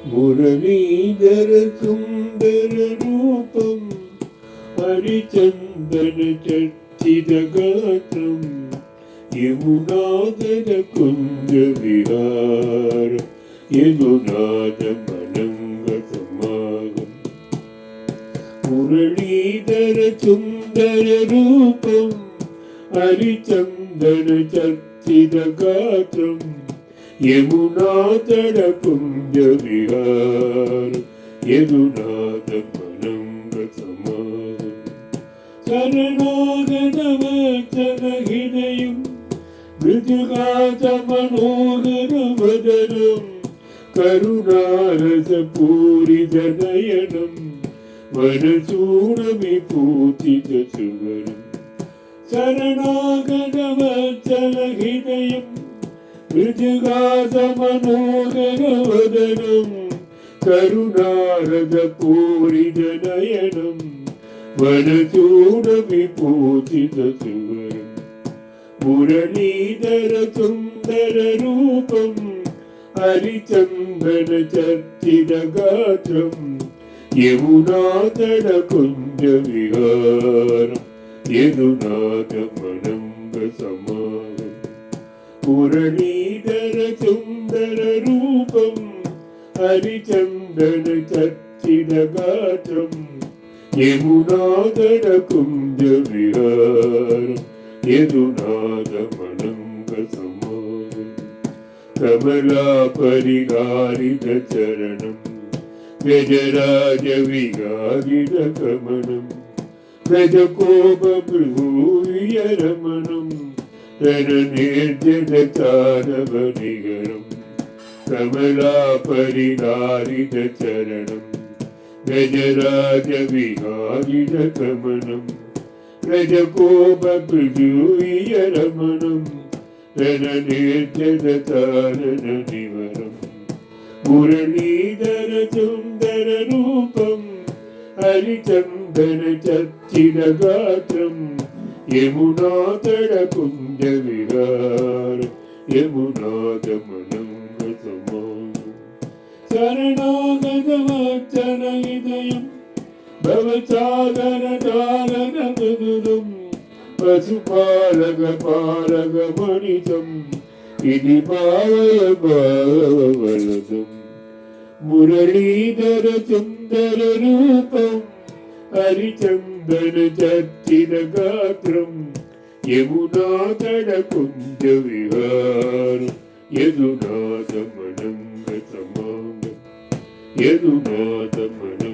मुरलीधर सुंदर रूपम हरिचंदन चर्चित गात्रम यमुनादर कुंज विहार यदुनाद मनंगत मागम मुरलीधर सुंदर रूपम हरिचंदन चर्चित गात्रम यमुनातट कुंज विहार यदुनाद मनंगतमागम शरणागत वचन हृदयं मृदुगात मनोहर वदनं करुणारस पूरित नयनं वरचूड विभूतित सुवरं शरणागत वचन हृदयं मृदुगात मनोहर वदनं करुणारस पूरित नयनं वरचूड विभूतित सुवरं मुरलीधर सुंदर रूपं हरिचंदन चर्चित गात्रं यमुनातट कुंज विहार यदुनाद मनंगतमागम मुरलीधर सुंदर रूपं हरिचंदन चर्चित गात्रं यमुनातट कुंज विहार यदुनाद मनंगतमागम कमला परिहारित चरणं गजराज विहारित कमनं गजकोप भृभुविरमणं रणनिर्जन तारवनिगरं कमला परिहारित चरणं गजराज विहारित कमनं गजकोप भृभुविरमणं रणनिर्जन तारणनिवरं मुरलीधर सुंदर रूपं हरिचंदन चर्चित गात्रं यमुनातट कुंज विहार यमुनाद मनंगतमागम शरणागत वचन हृदयं भवसागर तारक मधुरं पशुपालक पालक मणितं इति भावय भाववलदम् मुरलीधर सुंदर रूपं हरिचंदन चर्चित गात्रं यमुनातट कुंज विहार यदुनाद मनंगतमागम यदुनाद मनंगतमागम